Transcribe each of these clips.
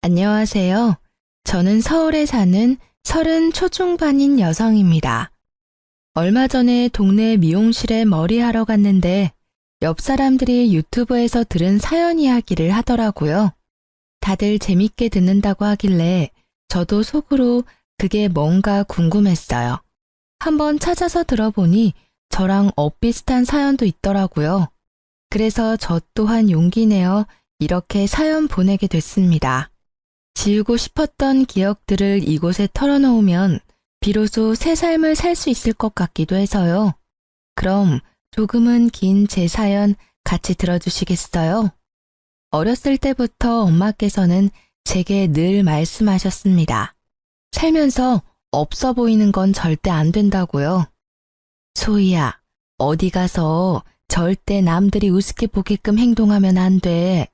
안녕하세요. 저는 서울에 사는 30 초중반인 여성입니다. 얼마 전에 동네 미용실에 머리하러 갔는데 옆 사람들이 유튜브에서 들은 사연 이야기를 하더라고요. 다들 재밌게 듣는다고 하길래 저도 속으로 그게 뭔가 궁금했어요. 한번 찾아서 들어보니 저랑 엇비슷한 사연도 있더라고요. 그래서 저 또한 용기 내어 이렇게 사연 보내게 됐습니다. 지우고 싶었던 기억들을 이곳에 털어놓으면 비로소 새 삶을 살 수 있을 것 같기도 해서요. 그럼 조금은 긴 제 사연 같이 들어주시겠어요? 어렸을 때부터 엄마께서는 제게 늘 말씀하셨습니다. 살면서 없어 보이는 건 절대 안 된다고요. 소희야, 어디 가서 절대 남들이 우습게 보게끔 행동하면 안 돼.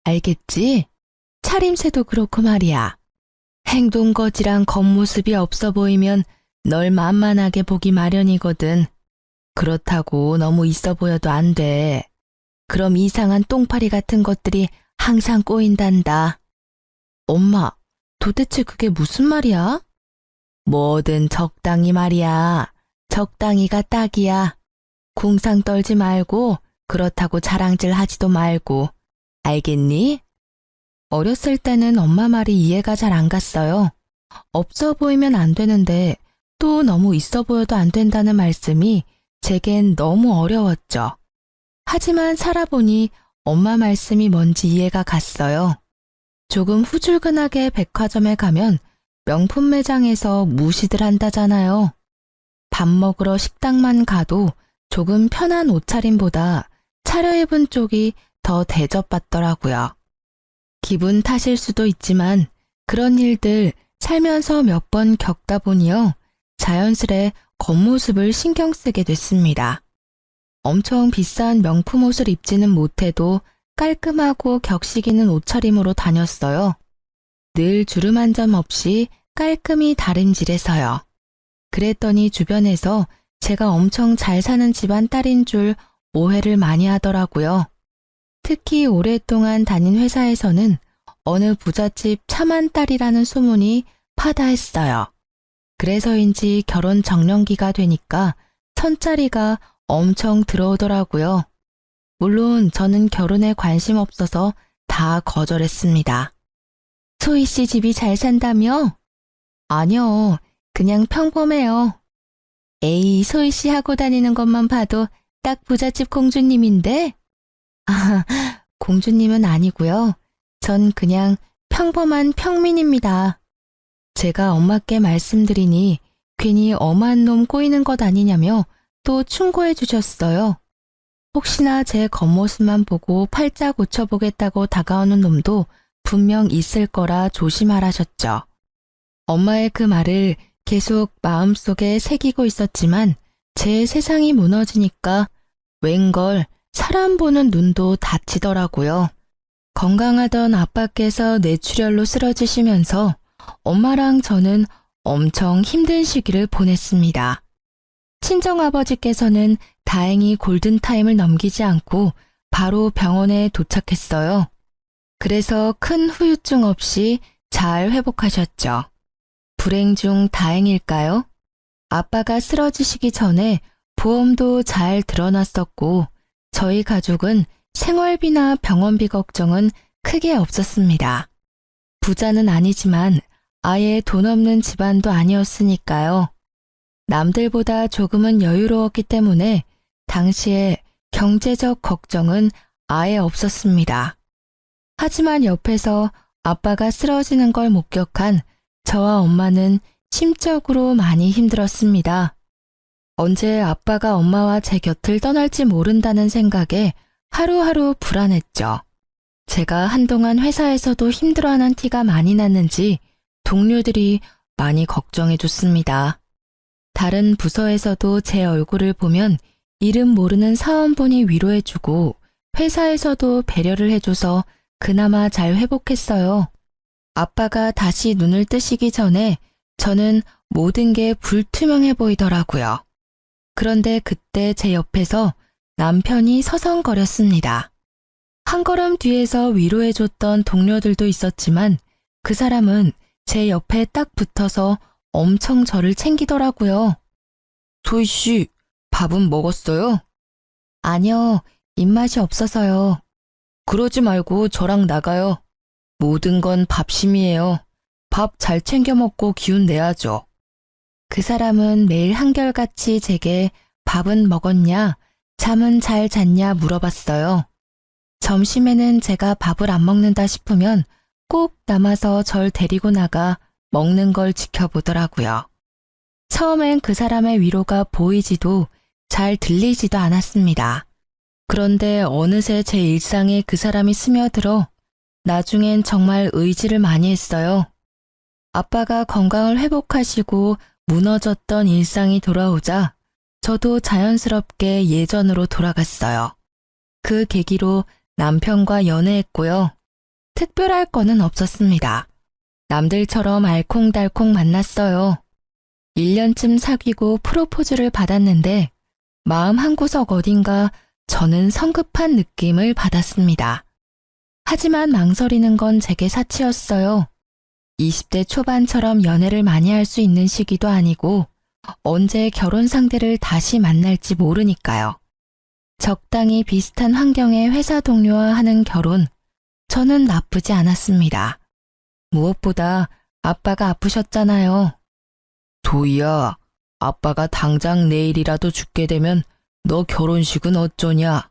알겠지? 차림새도 그렇고 말이야. 행동거지랑 겉모습이 없어 보이면 널 만만하게 보기 마련이거든. 그렇다고 너무 있어 보여도 안 돼. 그럼 이상한 똥파리 같은 것들이 항상 꼬인단다. 엄마, 도대체 그게 무슨 말이야? 뭐든 적당히 말이야. 적당히가 딱이야. 궁상 떨지 말고 그렇다고 자랑질 하지도 말고. 알겠니? 어렸을 때는 엄마 말이 이해가 잘 안 갔어요. 없어 보이면 안 되는데 또 너무 있어 보여도 안 된다는 말씀이 제겐 너무 어려웠죠. 하지만 살아보니 엄마 말씀이 뭔지 이해가 갔어요. 조금 후줄근하게 백화점에 가면 명품 매장에서 무시들 한다잖아요. 밥 먹으러 식당만 가도 조금 편한 옷차림보다 차려입은 쪽이 더 대접받더라고요. 기분 탓일 수도 있지만 그런 일들 살면서 몇 번 겪다 보니요. 자연스레 겉모습을 신경 쓰게 됐습니다. 엄청 비싼 명품 옷을 입지는 못해도 깔끔하고 격식 있는 옷차림으로 다녔어요. 늘 주름 한 점 없이 깔끔히 다림질해서요. 그랬더니 주변에서 제가 엄청 잘 사는 집안 딸인 줄 오해를 많이 하더라고요. 특히 오랫동안 다닌 회사에서는 어느 부잣집 차만 딸이라는 소문이 파다했어요. 그래서인지 결혼 정년기가 되니까 천짜리가 엄청 들어오더라고요. 물론 저는 결혼에 관심 없어서 다 거절했습니다. 소희 씨 집이 잘 산다며? 아니요, 그냥 평범해요. 에이, 소희 씨 하고 다니는 것만 봐도 딱 부잣집 공주님인데? 아, 공주님은 아니고요. 전 그냥 평범한 평민입니다. 제가 엄마께 말씀드리니 괜히 엄한 놈 꼬이는 것 아니냐며 또 충고해 주셨어요. 혹시나 제 겉모습만 보고 팔자 고쳐보겠다고 다가오는 놈도 분명 있을 거라 조심하라셨죠. 엄마의 그 말을 계속 마음속에 새기고 있었지만 제 세상이 무너지니까 웬걸 사람 보는 눈도 다치더라고요. 건강하던 아빠께서 뇌출혈로 쓰러지시면서 엄마랑 저는 엄청 힘든 시기를 보냈습니다. 친정아버지께서는 다행히 골든타임을 넘기지 않고 바로 병원에 도착했어요. 그래서 큰 후유증 없이 잘 회복하셨죠. 불행 중 다행일까요? 아빠가 쓰러지시기 전에 보험도 잘 드러났었고 저희 가족은 생활비나 병원비 걱정은 크게 없었습니다. 부자는 아니지만 아예 돈 없는 집안도 아니었으니까요. 남들보다 조금은 여유로웠기 때문에 당시에 경제적 걱정은 아예 없었습니다. 하지만 옆에서 아빠가 쓰러지는 걸 목격한 저와 엄마는 심적으로 많이 힘들었습니다. 언제 아빠가 엄마와 제 곁을 떠날지 모른다는 생각에 하루하루 불안했죠. 제가 한동안 회사에서도 힘들어하는 티가 많이 났는지 동료들이 많이 걱정해줬습니다. 다른 부서에서도 제 얼굴을 보면 이름 모르는 사원분이 위로해주고 회사에서도 배려를 해줘서 그나마 잘 회복했어요. 아빠가 다시 눈을 뜨시기 전에 저는 모든 게 불투명해 보이더라고요. 그런데 그때 제 옆에서 남편이 서성거렸습니다. 한 걸음 뒤에서 위로해줬던 동료들도 있었지만 그 사람은 제 옆에 딱 붙어서 엄청 저를 챙기더라고요. 소희 씨, 밥은 먹었어요? 아니요, 입맛이 없어서요. 그러지 말고 저랑 나가요. 모든 건 밥심이에요. 밥 잘 챙겨 먹고 기운 내야죠. 그 사람은 매일 한결같이 제게 밥은 먹었냐, 잠은 잘 잤냐 물어봤어요. 점심에는 제가 밥을 안 먹는다 싶으면 꼭 남아서 절 데리고 나가 먹는 걸 지켜보더라고요. 처음엔 그 사람의 위로가 보이지도 잘 들리지도 않았습니다. 그런데 어느새 제 일상에 그 사람이 스며들어 나중엔 정말 의지를 많이 했어요. 아빠가 건강을 회복하시고 무너졌던 일상이 돌아오자 저도 자연스럽게 예전으로 돌아갔어요. 그 계기로 남편과 연애했고요. 특별할 거는 없었습니다. 남들처럼 알콩달콩 만났어요. 1년쯤 사귀고 프로포즈를 받았는데 마음 한구석 어딘가 저는 성급한 느낌을 받았습니다. 하지만 망설이는 건 제게 사치였어요. 20대 초반처럼 연애를 많이 할 수 있는 시기도 아니고 언제 결혼 상대를 다시 만날지 모르니까요. 적당히 비슷한 환경의 회사 동료와 하는 결혼, 저는 나쁘지 않았습니다. 무엇보다 아빠가 아프셨잖아요. 도희야, 아빠가 당장 내일이라도 죽게 되면 너 결혼식은 어쩌냐?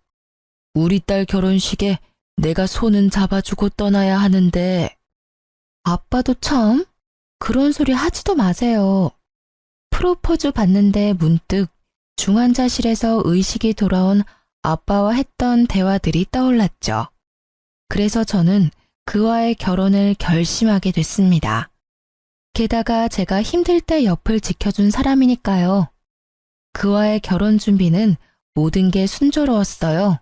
우리 딸 결혼식에 내가 손은 잡아주고 떠나야 하는데. 아빠도 참, 그런 소리 하지도 마세요. 프로포즈 받는데 문득 중환자실에서 의식이 돌아온 아빠와 했던 대화들이 떠올랐죠. 그래서 저는 그와의 결혼을 결심하게 됐습니다. 게다가 제가 힘들 때 옆을 지켜준 사람이니까요. 그와의 결혼 준비는 모든 게 순조로웠어요.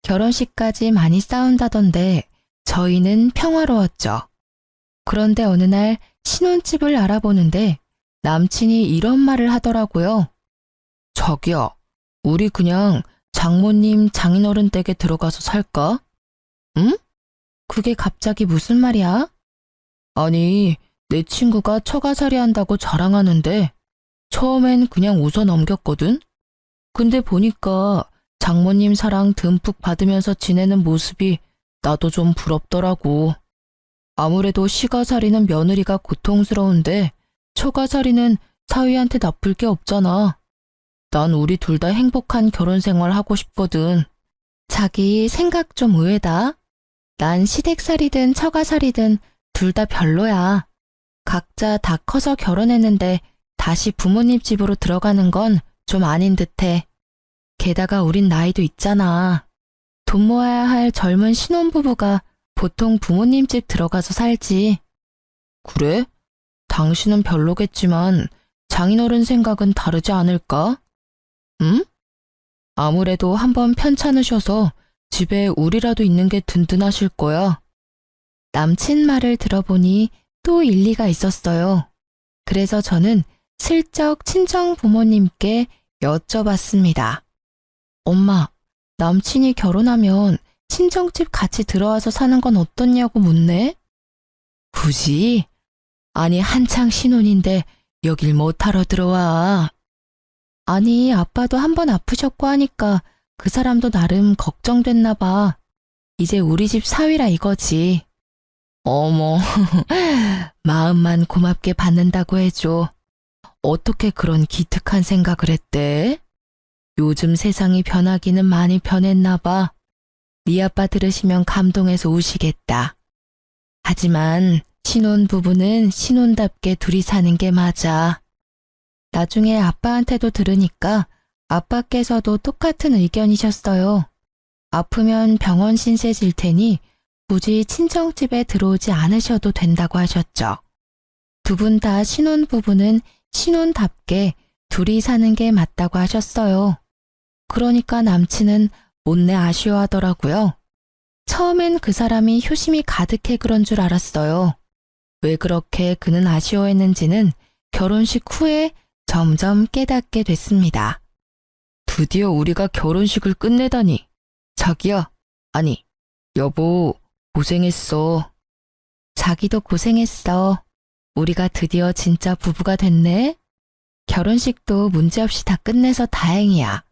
결혼식까지 많이 싸운다던데 저희는 평화로웠죠. 그런데 어느 날 신혼집을 알아보는데 남친이 이런 말을 하더라고요. 자기야, 우리 그냥 장모님 장인어른 댁에 들어가서 살까? 응? 그게 갑자기 무슨 말이야? 아니, 내 친구가 처가살이 한다고 자랑하는데 처음엔 그냥 웃어 넘겼거든? 근데 보니까 장모님 사랑 듬뿍 받으면서 지내는 모습이 나도 좀 부럽더라고. 아무래도 시가살이는 며느리가 고통스러운데 처가살이는 사위한테 나쁠 게 없잖아. 난 우리 둘 다 행복한 결혼 생활 하고 싶거든. 자기 생각 좀 의외다. 난 시댁살이든 처가살이든 둘 다 별로야. 각자 다 커서 결혼했는데 다시 부모님 집으로 들어가는 건 좀 아닌 듯해. 게다가 우린 나이도 있잖아. 돈 모아야 할 젊은 신혼부부가 보통 부모님 집 들어가서 살지. 그래? 당신은 별로겠지만 장인어른 생각은 다르지 않을까? 응? 아무래도 한번 편찮으셔서 집에 우리라도 있는 게 든든하실 거야. 남친 말을 들어보니 또 일리가 있었어요. 그래서 저는 슬쩍 친정 부모님께 여쭤봤습니다. 엄마, 남친이 결혼하면 친정집 같이 들어와서 사는 건 어떻냐고 묻네? 굳이? 아니, 한창 신혼인데 여길 못하러 들어와. 아니, 아빠도 한번 아프셨고 하니까 그 사람도 나름 걱정됐나 봐. 이제 우리 집 사위라 이거지. 어머, 마음만 고맙게 받는다고 해줘. 어떻게 그런 기특한 생각을 했대? 요즘 세상이 변하기는 많이 변했나 봐. 네 아빠 들으시면 감동해서 우시겠다. 하지만 신혼부부는 신혼답게 둘이 사는 게 맞아. 나중에 아빠한테도 들으니까 아빠께서도 똑같은 의견이셨어요. 아프면 병원 신세 질 테니 굳이 친정집에 들어오지 않으셔도 된다고 하셨죠. 두 분 다 신혼부부는 신혼답게 둘이 사는 게 맞다고 하셨어요. 그러니까 남친은 못내 아쉬워하더라고요. 처음엔 그 사람이 효심이 가득해 그런 줄 알았어요. 왜 그렇게 그는 아쉬워했는지는 결혼식 후에 점점 깨닫게 됐습니다. 드디어 우리가 결혼식을 끝내다니. 자기야, 아니, 여보, 고생했어. 자기도 고생했어. 우리가 드디어 진짜 부부가 됐네. 결혼식도 문제없이 다 끝내서 다행이야.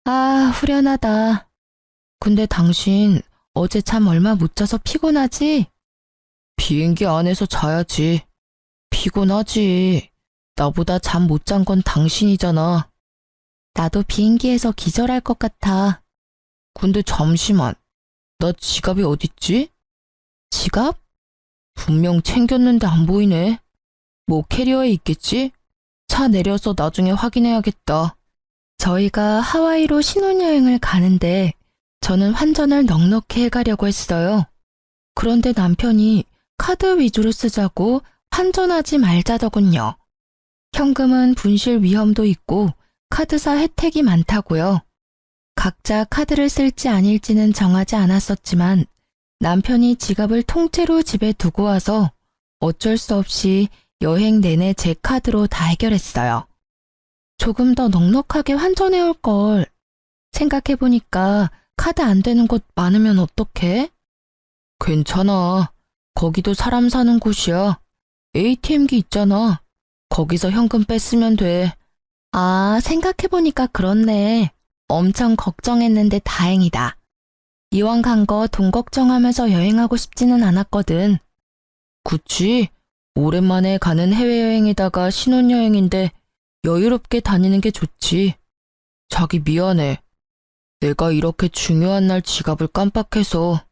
아, 후련하다. 근데 당신 어제 잠 얼마 못 자서 피곤하지? 비행기 안에서 자야지. 피곤하지. 나보다 잠 못 잔 건 당신이잖아. 나도 비행기에서 기절할 것 같아. 근데 잠시만. 나 지갑이 어딨지? 지갑? 분명 챙겼는데 안 보이네. 뭐 캐리어에 있겠지? 차 내려서 나중에 확인해야겠다. 저희가 하와이로 신혼여행을 가는데 저는 환전을 넉넉히 해가려고 했어요. 그런데 남편이 카드 위주로 쓰자고 환전하지 말자더군요. 현금은 분실 위험도 있고 카드사 혜택이 많다고요. 각자 카드를 쓸지 아닐지는 정하지 않았었지만 남편이 지갑을 통째로 집에 두고 와서 어쩔 수 없이 여행 내내 제 카드로 다 해결했어요. 조금 더 넉넉하게 환전해 올 걸. 생각해보니까 카드 안 되는 곳 많으면 어떡해? 괜찮아. 거기도 사람 사는 곳이야. ATM기 있잖아. 거기서 현금 뺐으면 돼. 아, 생각해보니까 그렇네. 엄청 걱정했는데 다행이다. 이왕 간 거 돈 걱정하면서 여행하고 싶지는 않았거든. 그치? 오랜만에 가는 해외여행에다가 신혼여행인데 여유롭게 다니는 게 좋지. 자기 미안해. 내가 이렇게 중요한 날 지갑을 깜빡해서.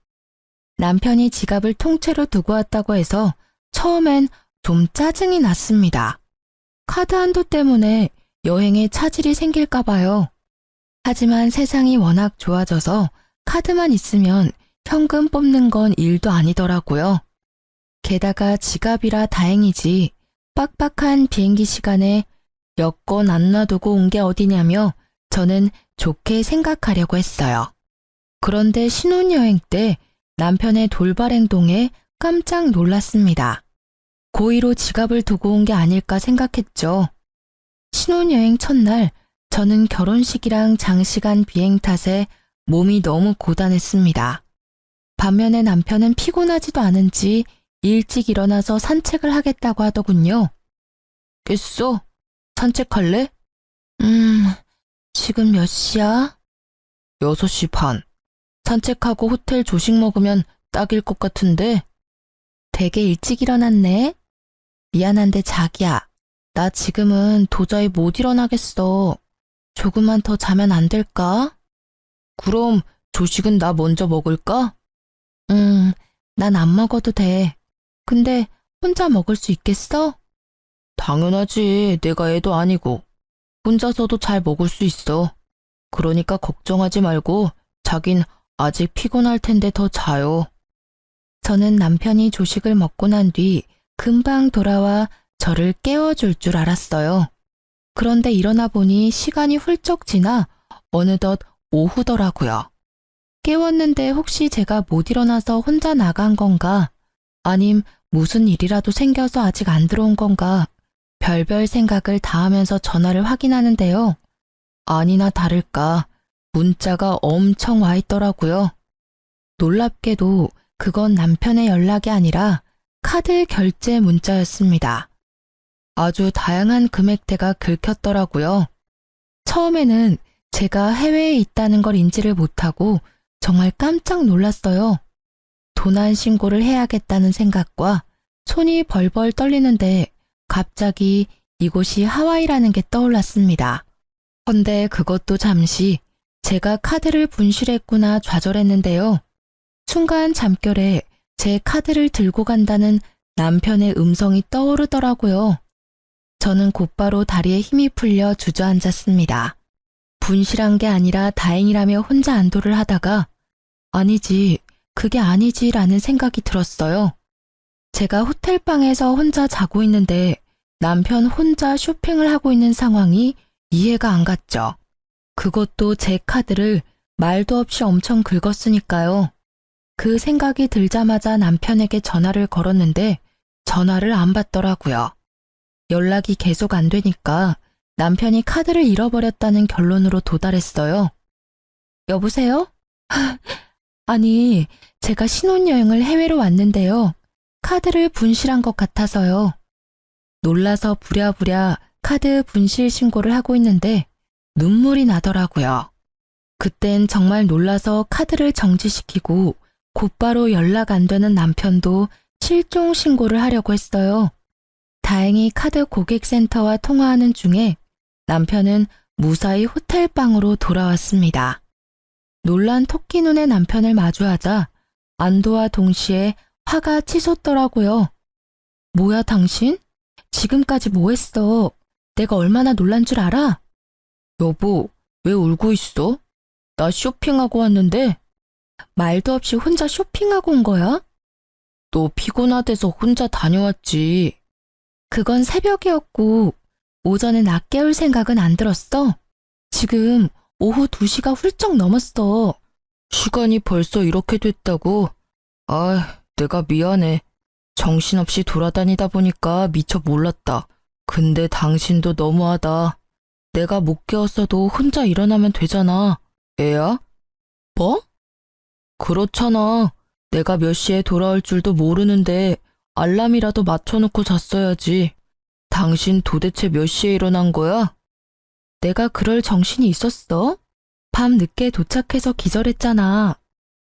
남편이 지갑을 통째로 두고 왔다고 해서 처음엔 좀 짜증이 났습니다. 카드 한도 때문에 여행에 차질이 생길까 봐요. 하지만 세상이 워낙 좋아져서 카드만 있으면 현금 뽑는 건 일도 아니더라고요. 게다가 지갑이라 다행이지 빡빡한 비행기 시간에 여권 안 놔두고 온 게 어디냐며 저는 좋게 생각하려고 했어요. 그런데 신혼여행 때 남편의 돌발 행동에 깜짝 놀랐습니다. 고의로 지갑을 두고 온 게 아닐까 생각했죠. 신혼여행 첫날 저는 결혼식이랑 장시간 비행 탓에 몸이 너무 고단했습니다. 반면에 남편은 피곤하지도 않은지 일찍 일어나서 산책을 하겠다고 하더군요. 깼어? 산책할래? 지금 몇 시야? 6시 반. 산책하고 호텔 조식 먹으면 딱일 것 같은데. 되게 일찍 일어났네. 미안한데 자기야, 나 지금은 도저히 못 일어나겠어. 조금만 더 자면 안 될까? 그럼 조식은 나 먼저 먹을까? 난 안 먹어도 돼. 근데 혼자 먹을 수 있겠어? 당연하지. 내가 애도 아니고. 혼자서도 잘 먹을 수 있어. 그러니까 걱정하지 말고 자긴 아직 피곤할 텐데 더 자요. 저는 남편이 조식을 먹고 난 뒤 금방 돌아와 저를 깨워줄 줄 알았어요. 그런데 일어나 보니 시간이 훌쩍 지나 어느덧 오후더라고요. 깨웠는데 혹시 제가 못 일어나서 혼자 나간 건가? 아님 무슨 일이라도 생겨서 아직 안 들어온 건가? 별별 생각을 다 하면서 전화를 확인하는데요. 아니나 다를까 문자가 엄청 와 있더라고요. 놀랍게도 그건 남편의 연락이 아니라 카드 결제 문자였습니다. 아주 다양한 금액대가 긁혔더라고요. 처음에는 제가 해외에 있다는 걸 인지를 못하고 정말 깜짝 놀랐어요. 도난 신고를 해야겠다는 생각과 손이 벌벌 떨리는데 갑자기 이곳이 하와이라는 게 떠올랐습니다. 헌데 그것도 잠시 제가 카드를 분실했구나 좌절했는데요. 순간 잠결에 제 카드를 들고 간다는 남편의 음성이 떠오르더라고요. 저는 곧바로 다리에 힘이 풀려 주저앉았습니다. 분실한 게 아니라 다행이라며 혼자 안도를 하다가 아니지, 그게 아니지라는 생각이 들었어요. 제가 호텔방에서 혼자 자고 있는데 남편 혼자 쇼핑을 하고 있는 상황이 이해가 안 갔죠. 그것도 제 카드를 말도 없이 엄청 긁었으니까요. 그 생각이 들자마자 남편에게 전화를 걸었는데 전화를 안 받더라고요. 연락이 계속 안 되니까 남편이 카드를 잃어버렸다는 결론으로 도달했어요. 여보세요? 아니, 제가 신혼여행을 해외로 왔는데요. 카드를 분실한 것 같아서요. 놀라서 부랴부랴 카드 분실 신고를 하고 있는데 눈물이 나더라고요. 그땐 정말 놀라서 카드를 정지시키고 곧바로 연락 안 되는 남편도 실종 신고를 하려고 했어요. 다행히 카드 고객센터와 통화하는 중에 남편은 무사히 호텔방으로 돌아왔습니다. 놀란 토끼 눈의 남편을 마주하자 안도와 동시에 화가 치솟더라고요. 뭐야 당신? 지금까지 뭐 했어? 내가 얼마나 놀란 줄 알아? 여보, 왜 울고 있어? 나 쇼핑하고 왔는데. 말도 없이 혼자 쇼핑하고 온 거야? 너 피곤하대서 혼자 다녀왔지. 그건 새벽이었고 오전에 나 깨울 생각은 안 들었어. 지금 오후 2시가 훌쩍 넘었어. 시간이 벌써 이렇게 됐다고? 아, 내가 미안해. 정신없이 돌아다니다 보니까 미처 몰랐다. 근데 당신도 너무하다. 내가 못 깨웠어도 혼자 일어나면 되잖아. 애야? 뭐? 그렇잖아. 내가 몇 시에 돌아올 줄도 모르는데 알람이라도 맞춰놓고 잤어야지. 당신 도대체 몇 시에 일어난 거야? 내가 그럴 정신이 있었어? 밤 늦게 도착해서 기절했잖아.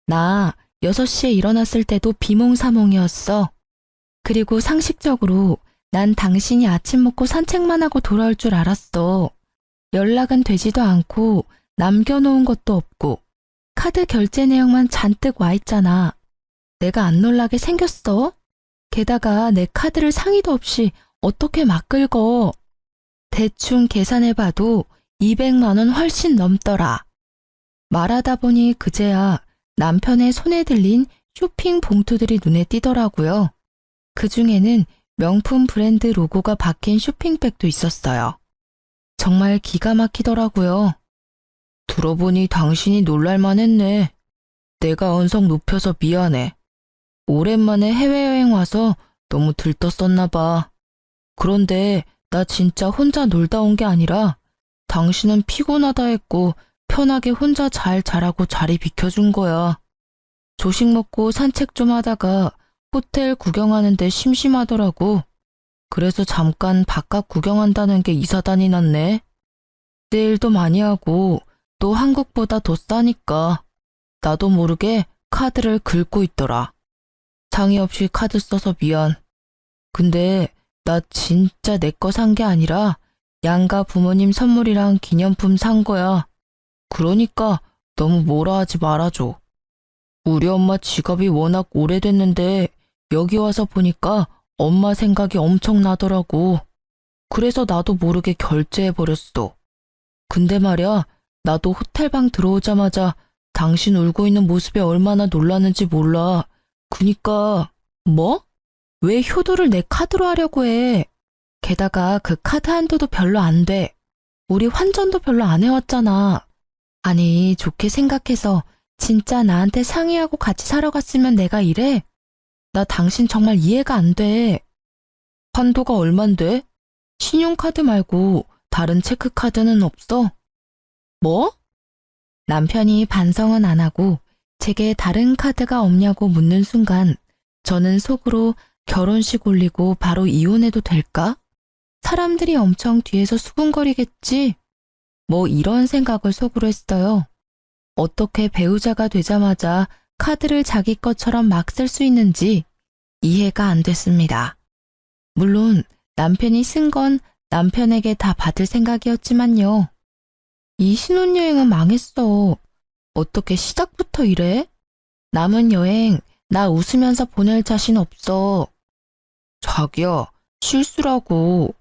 나 6시에 일어났을 때도 비몽사몽이었어. 그리고 상식적으로 난 당신이 아침 먹고 산책만 하고 돌아올 줄 알았어. 연락은 되지도 않고 남겨놓은 것도 없고 카드 결제 내용만 잔뜩 와 있잖아. 내가 안 놀라게 생겼어? 게다가 내 카드를 상의도 없이 어떻게 막 긁어. 대충 계산해봐도 200만 원 훨씬 넘더라. 말하다 보니 그제야 남편의 손에 들린 쇼핑 봉투들이 눈에 띄더라고요. 그중에는 명품 브랜드 로고가 박힌 쇼핑백도 있었어요. 정말 기가 막히더라고요. 들어보니 당신이 놀랄만 했네. 내가 언성 높여서 미안해. 오랜만에 해외여행 와서 너무 들떴었나 봐. 그런데 나 진짜 혼자 놀다 온 게 아니라 당신은 피곤하다 했고 편하게 혼자 잘 자라고 자리 비켜준 거야. 조식 먹고 산책 좀 하다가 호텔 구경하는데 심심하더라고. 그래서 잠깐 바깥 구경한다는 게 이사단이 났네. 세일도 많이 하고 또 한국보다 더 싸니까 나도 모르게 카드를 긁고 있더라. 상의 없이 카드 써서 미안. 근데 나 진짜 내 거 산 게 아니라 양가 부모님 선물이랑 기념품 산 거야. 그러니까 너무 뭐라 하지 말아줘. 우리 엄마 지갑이 워낙 오래됐는데 여기 와서 보니까 엄마 생각이 엄청 나더라고. 그래서 나도 모르게 결제해버렸어. 근데 말야, 나도 호텔방 들어오자마자 당신 울고 있는 모습에 얼마나 놀랐는지 몰라. 그니까, 뭐? 왜 효도를 내 카드로 하려고 해? 게다가 그 카드 한도도 별로 안 돼. 우리 환전도 별로 안 해왔잖아. 아니, 좋게 생각해서 진짜 나한테 상의하고 같이 사러 갔으면 내가 이래? 나 당신 정말 이해가 안 돼. 한도가 얼만데? 신용카드 말고 다른 체크카드는 없어? 뭐? 남편이 반성은 안 하고 제게 다른 카드가 없냐고 묻는 순간 저는 속으로 결혼식 올리고 바로 이혼해도 될까? 사람들이 엄청 뒤에서 수군거리겠지? 뭐 이런 생각을 속으로 했어요. 어떻게 배우자가 되자마자 카드를 자기 것처럼 막 쓸 수 있는지 이해가 안 됐습니다. 물론 남편이 쓴 건 남편에게 다 받을 생각이었지만요. 이 신혼여행은 망했어. 어떻게 시작부터 이래? 남은 여행 나 웃으면서 보낼 자신 없어. 자기야, 실수라고.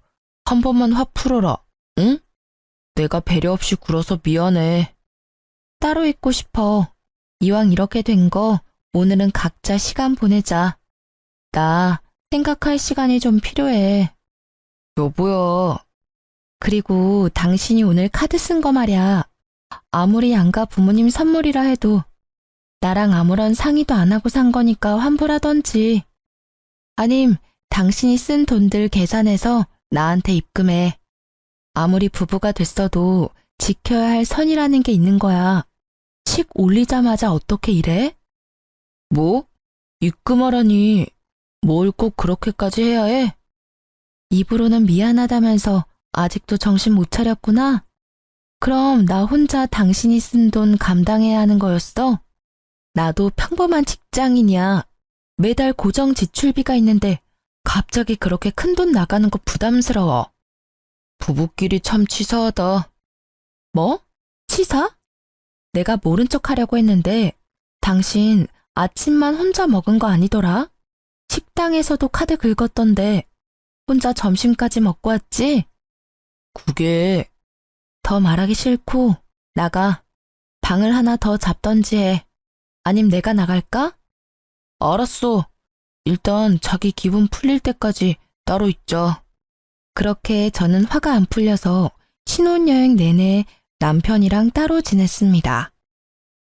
한 번만 화 풀어라, 응? 내가 배려 없이 굴어서 미안해. 따로 있고 싶어. 이왕 이렇게 된 거 오늘은 각자 시간 보내자. 나 생각할 시간이 좀 필요해. 여보야. 그리고 당신이 오늘 카드 쓴 거 말야. 아무리 양가 부모님 선물이라 해도 나랑 아무런 상의도 안 하고 산 거니까 환불하던지. 아님 당신이 쓴 돈들 계산해서 나한테 입금해. 아무리 부부가 됐어도 지켜야 할 선이라는 게 있는 거야. 식 올리자마자 어떻게 이래? 뭐? 입금하라니. 뭘 꼭 그렇게까지 해야 해? 입으로는 미안하다면서 아직도 정신 못 차렸구나? 그럼 나 혼자 당신이 쓴 돈 감당해야 하는 거였어? 나도 평범한 직장인이야. 매달 고정 지출비가 있는데 갑자기 그렇게 큰 돈 나가는 거 부담스러워. 부부끼리 참 치사하다. 뭐? 치사? 내가 모른 척 하려고 했는데 당신 아침만 혼자 먹은 거 아니더라? 식당에서도 카드 긁었던데 혼자 점심까지 먹고 왔지? 그게 더 말하기 싫고 나가. 방을 하나 더 잡던지 해. 아님 내가 나갈까? 알았어. 일단 자기 기분 풀릴 때까지 따로 있자. 그렇게 저는 화가 안 풀려서 신혼여행 내내 남편이랑 따로 지냈습니다.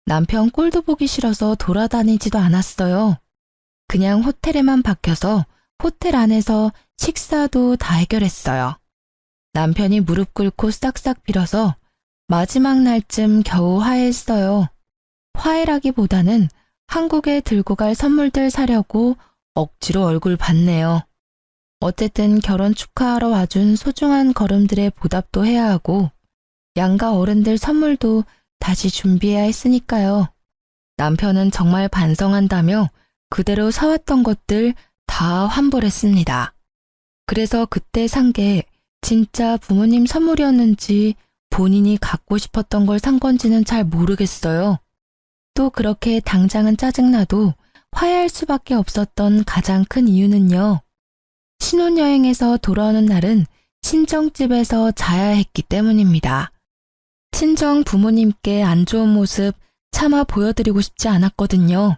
남편 꼴도 보기 싫어서 돌아다니지도 않았어요. 그냥 호텔에만 박혀서 호텔 안에서 식사도 다 해결했어요. 남편이 무릎 꿇고 싹싹 빌어서 마지막 날쯤 겨우 화해했어요. 화해라기보다는 한국에 들고 갈 선물들 사려고 억지로 얼굴 봤네요. 어쨌든 결혼 축하하러 와준 소중한 걸음들의 보답도 해야 하고 양가 어른들 선물도 다시 준비해야 했으니까요. 남편은 정말 반성한다며 그대로 사왔던 것들 다 환불했습니다. 그래서 그때 산 게 진짜 부모님 선물이었는지 본인이 갖고 싶었던 걸 산 건지는 잘 모르겠어요. 또 그렇게 당장은 짜증나도 화해할 수밖에 없었던 가장 큰 이유는요. 신혼여행에서 돌아오는 날은 친정집에서 자야 했기 때문입니다. 친정 부모님께 안 좋은 모습 차마 보여드리고 싶지 않았거든요.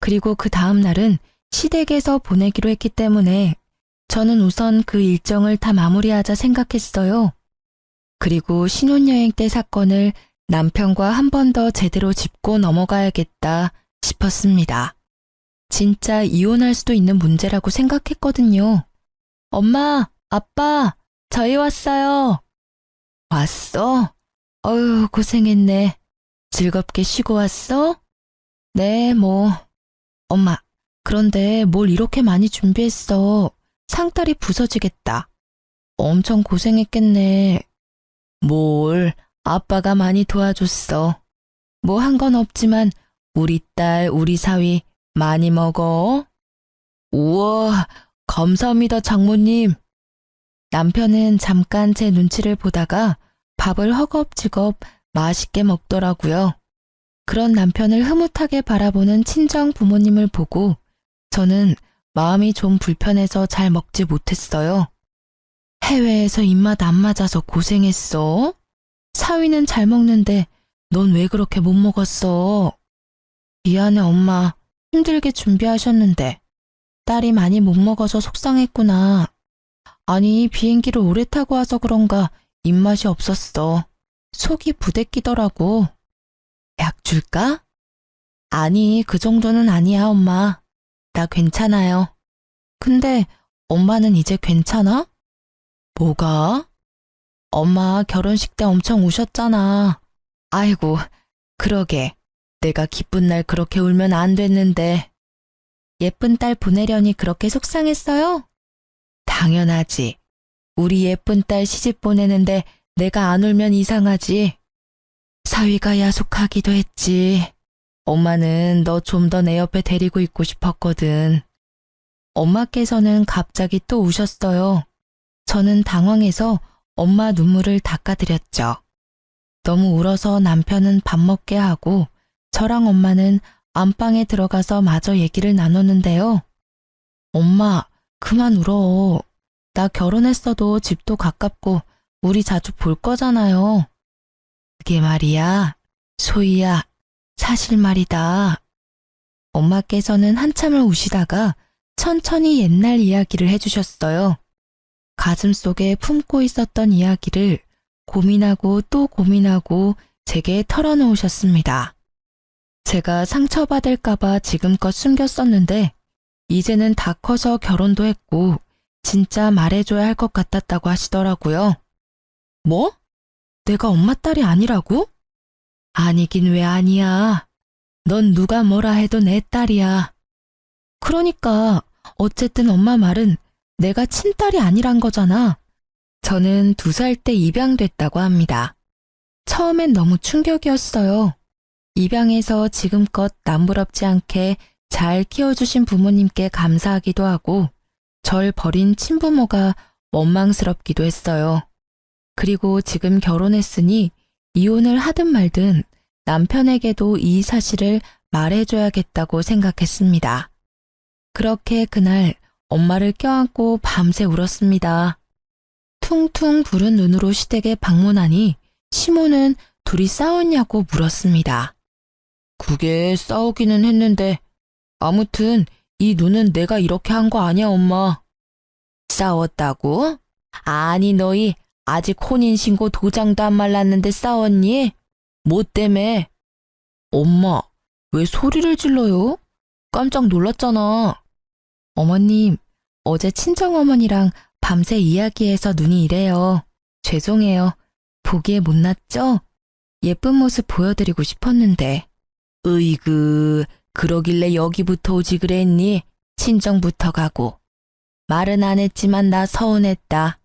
그리고 그 다음 날은 시댁에서 보내기로 했기 때문에 저는 우선 그 일정을 다 마무리하자 생각했어요. 그리고 신혼여행 때 사건을 남편과 한 번 더 제대로 짚고 넘어가야겠다 싶었습니다. 진짜 이혼할 수도 있는 문제라고 생각했거든요. 엄마, 아빠, 저희 왔어요. 왔어? 어휴, 고생했네. 즐겁게 쉬고 왔어? 네, 뭐. 엄마, 그런데 뭘 이렇게 많이 준비했어. 상다리 부서지겠다. 엄청 고생했겠네. 뭘, 아빠가 많이 도와줬어. 뭐 한 건 없지만 우리 딸, 우리 사위 많이 먹어. 우와, 감사합니다, 장모님. 남편은 잠깐 제 눈치를 보다가 밥을 허겁지겁 맛있게 먹더라고요. 그런 남편을 흐뭇하게 바라보는 친정 부모님을 보고 저는 마음이 좀 불편해서 잘 먹지 못했어요. 해외에서 입맛 안 맞아서 고생했어? 사위는 잘 먹는데 넌 왜 그렇게 못 먹었어? 미안해, 엄마. 힘들게 준비하셨는데. 딸이 많이 못 먹어서 속상했구나. 아니, 비행기를 오래 타고 와서 그런가 입맛이 없었어. 속이 부대끼더라고. 약 줄까? 아니, 그 정도는 아니야, 엄마. 나 괜찮아요. 근데 엄마는 이제 괜찮아? 뭐가? 엄마 결혼식 때 엄청 우셨잖아. 아이고, 그러게. 내가 기쁜 날 그렇게 울면 안 됐는데. 예쁜 딸 보내려니 그렇게 속상했어요? 당연하지. 우리 예쁜 딸 시집 보내는데 내가 안 울면 이상하지. 사위가 야속하기도 했지. 엄마는 너 좀 더 내 옆에 데리고 있고 싶었거든. 엄마께서는 갑자기 또 우셨어요. 저는 당황해서 엄마 눈물을 닦아드렸죠. 너무 울어서 남편은 밥 먹게 하고 저랑 엄마는 안방에 들어가서 마저 얘기를 나눴는데요. 엄마, 그만 울어. 나 결혼했어도 집도 가깝고 우리 자주 볼 거잖아요. 그게 말이야, 소희야, 사실 말이다. 엄마께서는 한참을 우시다가 천천히 옛날 이야기를 해주셨어요. 가슴속에 품고 있었던 이야기를 고민하고 또 고민하고 제게 털어놓으셨습니다. 제가 상처받을까봐 지금껏 숨겼었는데 이제는 다 커서 결혼도 했고 진짜 말해줘야 할 것 같았다고 하시더라고요. 뭐? 내가 엄마 딸이 아니라고? 아니긴 왜 아니야. 넌 누가 뭐라 해도 내 딸이야. 그러니까 어쨌든 엄마 말은 내가 친딸이 아니란 거잖아. 저는 2살 때 입양됐다고 합니다. 처음엔 너무 충격이었어요. 입양해서 지금껏 남부럽지 않게 잘 키워주신 부모님께 감사하기도 하고 절 버린 친부모가 원망스럽기도 했어요. 그리고 지금 결혼했으니 이혼을 하든 말든 남편에게도 이 사실을 말해줘야겠다고 생각했습니다. 그렇게 그날 엄마를 껴안고 밤새 울었습니다. 퉁퉁 부른 눈으로 시댁에 방문하니 시모는 둘이 싸웠냐고 물었습니다. 그게 싸우기는 했는데 아무튼 이 눈은 내가 이렇게 한 거 아니야, 엄마. 싸웠다고? 아니 너희 아직 혼인신고 도장도 안 말랐는데 싸웠니? 뭐 때문에? 엄마, 왜 소리를 질러요? 깜짝 놀랐잖아. 어머님, 어제 친정어머니랑 밤새 이야기해서 눈이 이래요. 죄송해요. 보기에 못났죠? 예쁜 모습 보여드리고 싶었는데. 으이그, 그러길래 여기부터 오지 그랬니? 친정부터 가고. 말은 안 했지만 나 서운했다.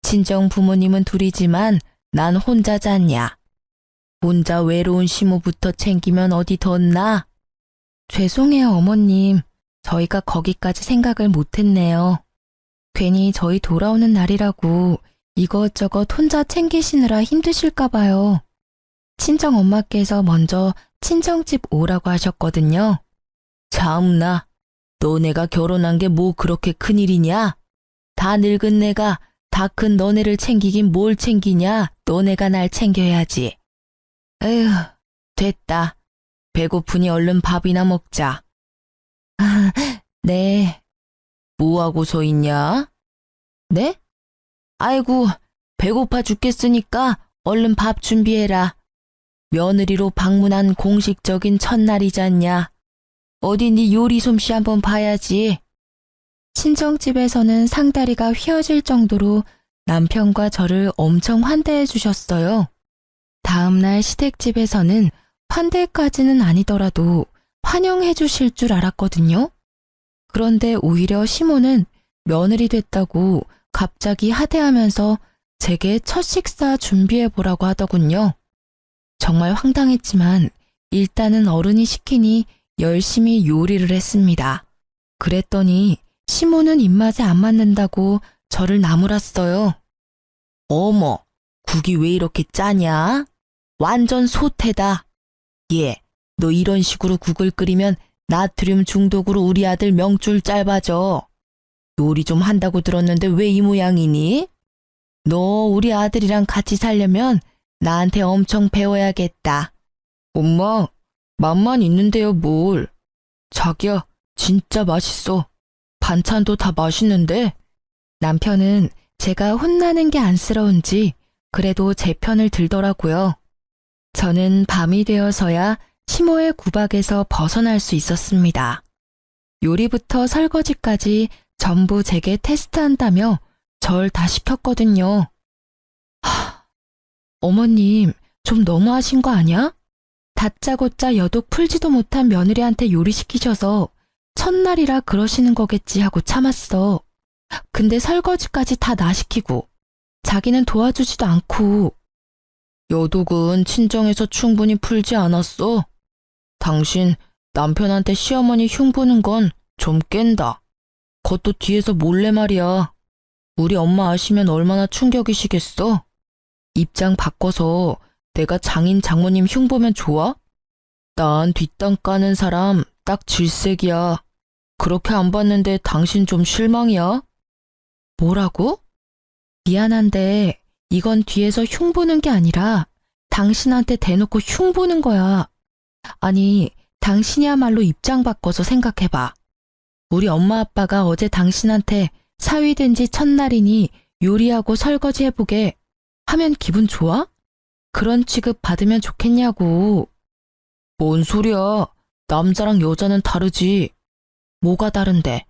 친정 부모님은 둘이지만 난 혼자 잤냐. 혼자 외로운 시모부터 챙기면 어디 덧나? 죄송해요, 어머님. 저희가 거기까지 생각을 못했네요. 괜히 저희 돌아오는 날이라고 이것저것 혼자 챙기시느라 힘드실까 봐요. 친정 엄마께서 먼저 친정집 오라고 하셨거든요. 참나, 너네가 결혼한 게 뭐 그렇게 큰일이냐? 다 늙은 내가 다 큰 너네를 챙기긴 뭘 챙기냐? 너네가 날 챙겨야지. 에휴, 됐다. 배고프니 얼른 밥이나 먹자. 아, 네. 뭐하고 서 있냐? 네? 아이고, 배고파 죽겠으니까 얼른 밥 준비해라. 며느리로 방문한 공식적인 첫날이잖냐. 어디 네 요리 솜씨 한번 봐야지. 친정집에서는 상다리가 휘어질 정도로 남편과 저를 엄청 환대해 주셨어요. 다음날 시댁집에서는 환대까지는 아니더라도 환영해 주실 줄 알았거든요. 그런데 오히려 시모는 며느리 됐다고 갑자기 하대하면서 제게 첫 식사 준비해 보라고 하더군요. 정말 황당했지만 일단은 어른이 시키니 열심히 요리를 했습니다. 그랬더니 시모는 입맛에 안 맞는다고 저를 나무랐어요. 어머, 국이 왜 이렇게 짜냐? 완전 소태다. 얘, 너 이런 식으로 국을 끓이면 나트륨 중독으로 우리 아들 명줄 짧아져. 요리 좀 한다고 들었는데 왜 이 모양이니? 너 우리 아들이랑 같이 살려면 나한테 엄청 배워야겠다. 엄마, 맛만 있는데요, 뭘. 자기야, 진짜 맛있어. 반찬도 다 맛있는데. 남편은 제가 혼나는 게 안쓰러운지 그래도 제 편을 들더라고요. 저는 밤이 되어서야 시모의 구박에서 벗어날 수 있었습니다. 요리부터 설거지까지 전부 제게 테스트한다며 절 다 시켰거든요. 어머님, 좀 너무하신 거 아니야? 다짜고짜 여독 풀지도 못한 며느리한테 요리시키셔서 첫날이라 그러시는 거겠지 하고 참았어. 근데 설거지까지 다 나 시키고 자기는 도와주지도 않고. 여독은 친정에서 충분히 풀지 않았어. 당신 남편한테 시어머니 흉보는 건 좀 깬다. 그것도 뒤에서 몰래 말이야. 우리 엄마 아시면 얼마나 충격이시겠어? 입장 바꿔서 내가 장인 장모님 흉보면 좋아? 난 뒷땅 까는 사람 딱 질색이야. 그렇게 안 봤는데 당신 좀 실망이야? 뭐라고? 미안한데 이건 뒤에서 흉보는 게 아니라 당신한테 대놓고 흉보는 거야. 아니, 당신이야말로 입장 바꿔서 생각해봐. 우리 엄마 아빠가 어제 당신한테 사위된 지 첫날이니 요리하고 설거지 해보게 하면 기분 좋아? 그런 취급 받으면 좋겠냐고. 뭔 소리야. 남자랑 여자는 다르지. 뭐가 다른데?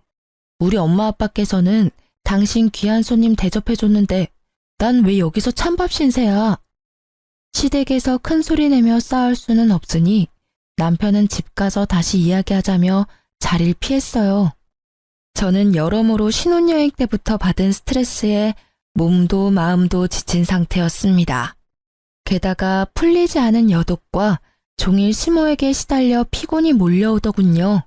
우리 엄마 아빠께서는 당신 귀한 손님 대접해줬는데 난 왜 여기서 찬밥 신세야. 시댁에서 큰 소리 내며 싸울 수는 없으니 남편은 집 가서 다시 이야기하자며 자리를 피했어요. 저는 여러모로 신혼여행 때부터 받은 스트레스에 몸도 마음도 지친 상태였습니다. 게다가 풀리지 않은 여독과 종일 심호에게 시달려 피곤이 몰려오더군요.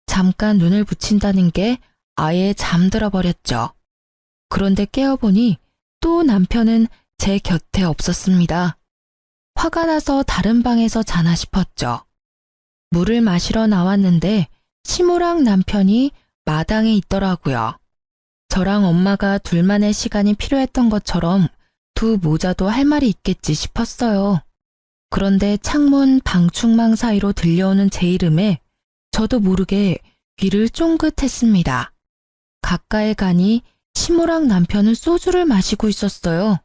잠깐 눈을 붙인다는 게 아예 잠들어 버렸죠. 그런데 깨어보니 또 남편은 제 곁에 없었습니다. 화가 나서 다른 방에서 자나 싶었죠. 물을 마시러 나왔는데 시모랑 남편이 마당에 있더라고요. 저랑 엄마가 둘만의 시간이 필요했던 것처럼 두 모자도 할 말이 있겠지 싶었어요. 그런데 창문 방충망 사이로 들려오는 제 이름에 저도 모르게 귀를 쫑긋했습니다. 가까이 가니 시모랑 남편은 소주를 마시고 있었어요.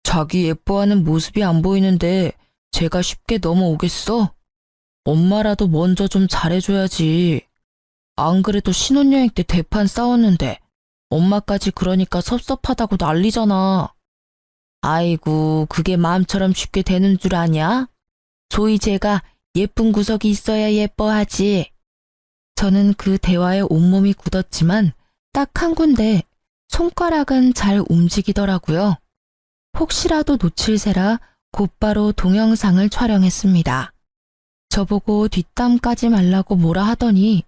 자기 예뻐하는 모습이 안 보이는데 제가 쉽게 넘어오겠어? 엄마라도 먼저 좀 잘해줘야지. 안 그래도 신혼여행 때 대판 싸웠는데 엄마까지 그러니까 섭섭하다고 난리잖아. 아이고, 그게 마음처럼 쉽게 되는 줄 아냐? 소위 제가 예쁜 구석이 있어야 예뻐하지. 저는 그 대화에 온몸이 굳었지만 딱 한 군데 손가락은 잘 움직이더라고요. 혹시라도 놓칠세라 곧바로 동영상을 촬영했습니다. 저보고 뒷담 까지 말라고 뭐라 하더니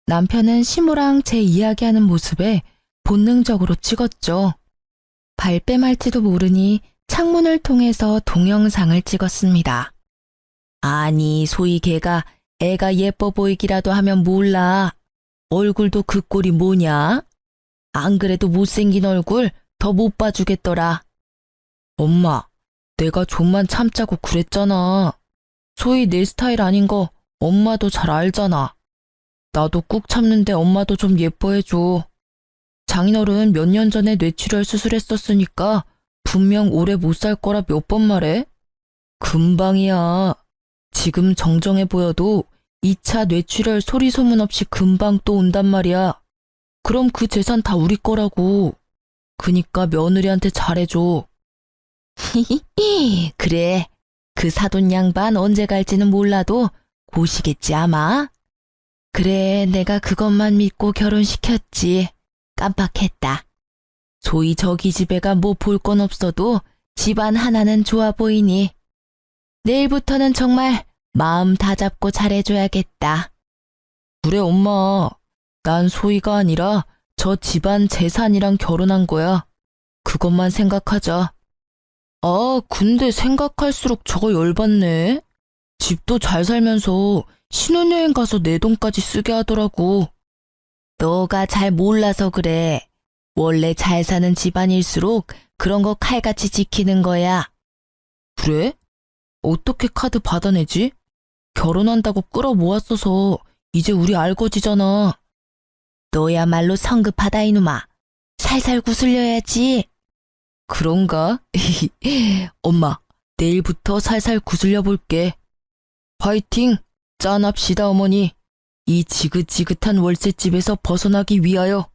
남편은 시모랑 제 이야기하는 모습에 본능적으로 찍었죠. 발뺌할지도 모르니 창문을 통해서 동영상을 찍었습니다. 아니, 소위 걔가 애가 예뻐 보이기라도 하면 몰라. 얼굴도 그 꼴이 뭐냐? 안 그래도 못생긴 얼굴 더 못 봐주겠더라. 엄마, 내가 좀만 참자고 그랬잖아. 소위 내 스타일 아닌 거 엄마도 잘 알잖아. 나도 꾹 참는데 엄마도 좀 예뻐해줘. 장인어른 몇 년 전에 뇌출혈 수술했었으니까 분명 오래 못 살 거라 몇 번 말해? 금방이야. 지금 정정해 보여도 2차 뇌출혈 소리 소문 없이 금방 또 온단 말이야. 그럼 그 재산 다 우리 거라고. 그니까 며느리한테 잘해줘. 그래. 그 사돈 양반 언제 갈지는 몰라도 고시겠지 아마. 그래, 내가 그것만 믿고 결혼시켰지. 깜빡했다. 소위 저기 집애가 뭐 볼 건 없어도 집안 하나는 좋아 보이니. 내일부터는 정말 마음 다 잡고 잘해줘야겠다. 그래, 엄마. 난 소희가 아니라 저 집안 재산이랑 결혼한 거야. 그것만 생각하자. 아, 근데 생각할수록 저거 열받네. 집도 잘 살면서 신혼여행 가서 내 돈까지 쓰게 하더라고. 너가 잘 몰라서 그래. 원래 잘 사는 집안일수록 그런 거 칼같이 지키는 거야. 그래? 어떻게 카드 받아내지? 결혼한다고 끌어모았어서 이제 우리 알거지잖아. 너야말로 성급하다 이놈아. 살살 구슬려야지. 그런가? 엄마, 내일부터 살살 구슬려 볼게. 화이팅! 짠합시다 어머니. 이 지긋지긋한 월세집에서 벗어나기 위하여.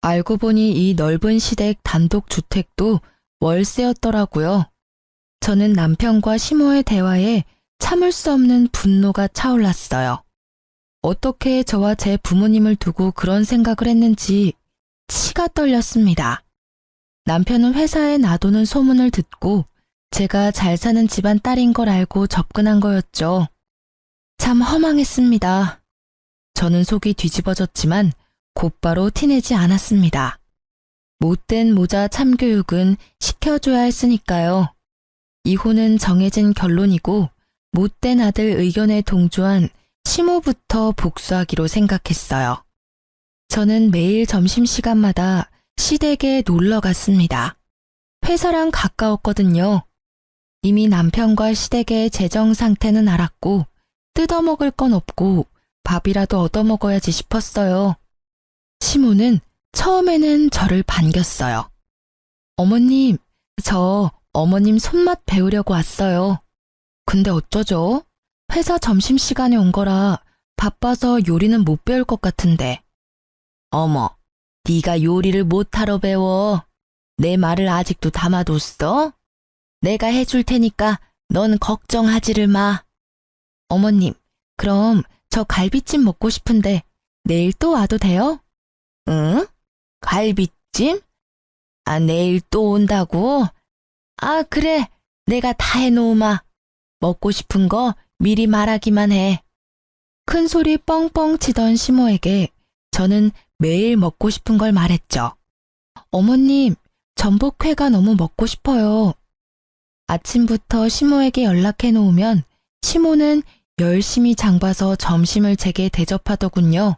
알고 보니 이 넓은 시댁 단독 주택도 월세였더라고요. 저는 남편과 시모의 대화에 참을 수 없는 분노가 차올랐어요. 어떻게 저와 제 부모님을 두고 그런 생각을 했는지 치가 떨렸습니다. 남편은 회사에 놔두는 소문을 듣고 제가 잘 사는 집안 딸인 걸 알고 접근한 거였죠. 참 허망했습니다. 저는 속이 뒤집어졌지만 곧바로 티내지 않았습니다. 못된 모자 참교육은 시켜줘야 했으니까요. 이혼은 정해진 결론이고 못된 아들 의견에 동조한 시모부터 복수하기로 생각했어요. 저는 매일 점심시간마다 시댁에 놀러 갔습니다. 회사랑 가까웠거든요. 이미 남편과 시댁의 재정 상태는 알았고 뜯어먹을 건 없고 밥이라도 얻어먹어야지 싶었어요. 시모는 처음에는 저를 반겼어요. 어머님, 저 어머님 손맛 배우려고 왔어요. 근데 어쩌죠? 회사 점심시간에 온 거라 바빠서 요리는 못 배울 것 같은데. 어머, 네가 요리를 못하러 배워. 내 말을 아직도 담아뒀어? 내가 해줄 테니까 넌 걱정하지를 마. 어머님, 그럼 저 갈비찜 먹고 싶은데 내일 또 와도 돼요? 응? 갈비찜? 아, 내일 또 온다고? 아, 그래. 내가 다 해놓으마. 먹고 싶은 거 미리 말하기만 해. 큰 소리 뻥뻥 치던 시모에게 저는 매일 먹고 싶은 걸 말했죠. 어머님, 전복회가 너무 먹고 싶어요. 아침부터 시모에게 연락해 놓으면 시모는 열심히 장봐서 점심을 제게 대접하더군요.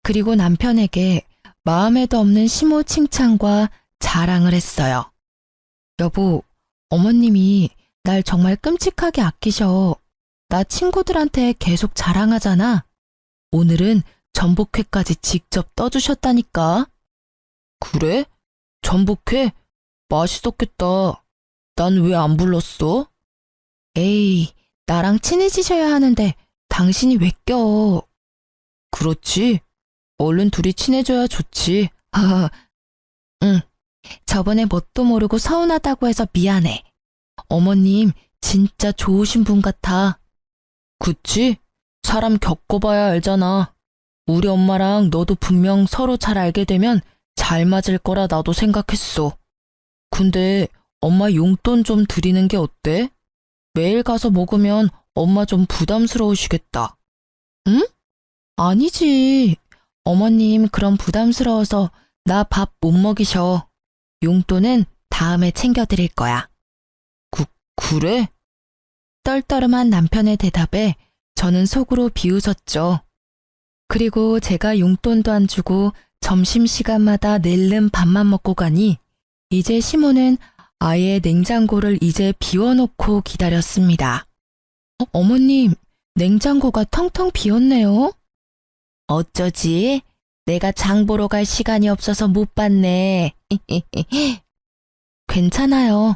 그리고 남편에게 마음에도 없는 시모 칭찬과 자랑을 했어요. 여보, 어머님이 날 정말 끔찍하게 아끼셔. 나 친구들한테 계속 자랑하잖아. 오늘은 전복회까지 직접 떠주셨다니까. 그래? 전복회? 맛있었겠다. 난 왜 안 불렀어? 에이, 나랑 친해지셔야 하는데 당신이 왜 껴? 그렇지. 얼른 둘이 친해져야 좋지. 응, 저번에 뭣도 모르고 서운하다고 해서 미안해. 어머님 진짜 좋으신 분 같아. 그치? 사람 겪어봐야 알잖아. 우리 엄마랑 너도 분명 서로 잘 알게 되면 잘 맞을 거라 나도 생각했어. 근데 엄마 용돈 좀 드리는 게 어때? 매일 가서 먹으면 엄마 좀 부담스러우시겠다. 응? 아니지. 어머님 그럼 부담스러워서 나 밥 못 먹이셔. 용돈은 다음에 챙겨드릴 거야. 그래? 떨떠름한 남편의 대답에 저는 속으로 비웃었죠. 그리고 제가 용돈도 안 주고 점심시간마다 낼름 밥만 먹고 가니 이제 시모는 아예 냉장고를 이제 비워놓고 기다렸습니다. 어머님, 냉장고가 텅텅 비었네요. 어쩌지? 내가 장 보러 갈 시간이 없어서 못 봤네. 괜찮아요.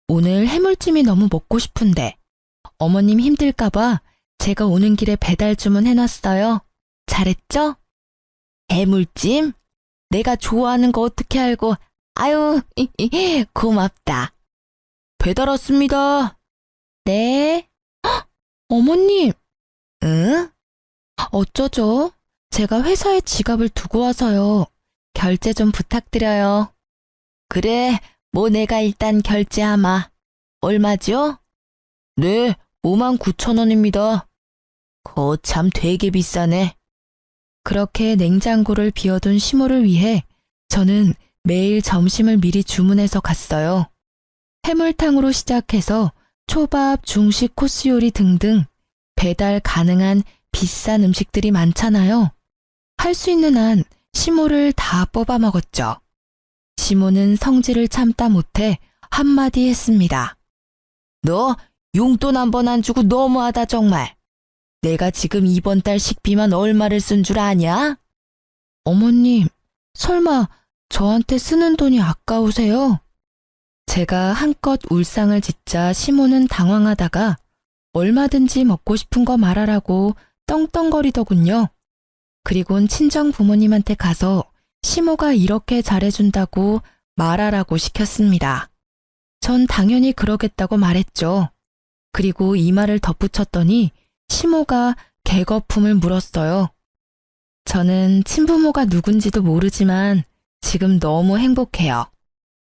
오늘 해물찜이 너무 먹고 싶은데 어머님 힘들까봐 제가 오는 길에 배달 주문해놨어요. 잘했죠? 해물찜? 내가 좋아하는 거 어떻게 알고. 아유, 고맙다. 배달 왔습니다. 네. 헉, 어머님. 응? 어쩌죠? 제가 회사에 지갑을 두고 와서요. 결제 좀 부탁드려요. 그래, 뭐 내가 일단 결제하마. 얼마죠? 네, 59,000원입니다. 거참 되게 비싸네. 그렇게 냉장고를 비워둔 시모를 위해 저는 매일 점심을 미리 주문해서 갔어요. 해물탕으로 시작해서 초밥, 중식, 코스 요리 등등 배달 가능한 비싼 음식들이 많잖아요. 할 수 있는 한 시모를 다 뽑아 먹었죠. 시모는 성질을 참다 못해 한마디 했습니다. 너 용돈 한 번 안 주고 너무하다 정말. 내가 지금 이번 달 식비만 얼마를 쓴 줄 아냐? 어머님, 설마 저한테 쓰는 돈이 아까우세요? 제가 한껏 울상을 짓자 시모는 당황하다가 얼마든지 먹고 싶은 거 말하라고 떵떵거리더군요. 그리곤 친정 부모님한테 가서 시모가 이렇게 잘해준다고 말하라고 시켰습니다. 전 당연히 그러겠다고 말했죠. 그리고 이 말을 덧붙였더니 시모가 개거품을 물었어요. 저는 친부모가 누군지도 모르지만 지금 너무 행복해요.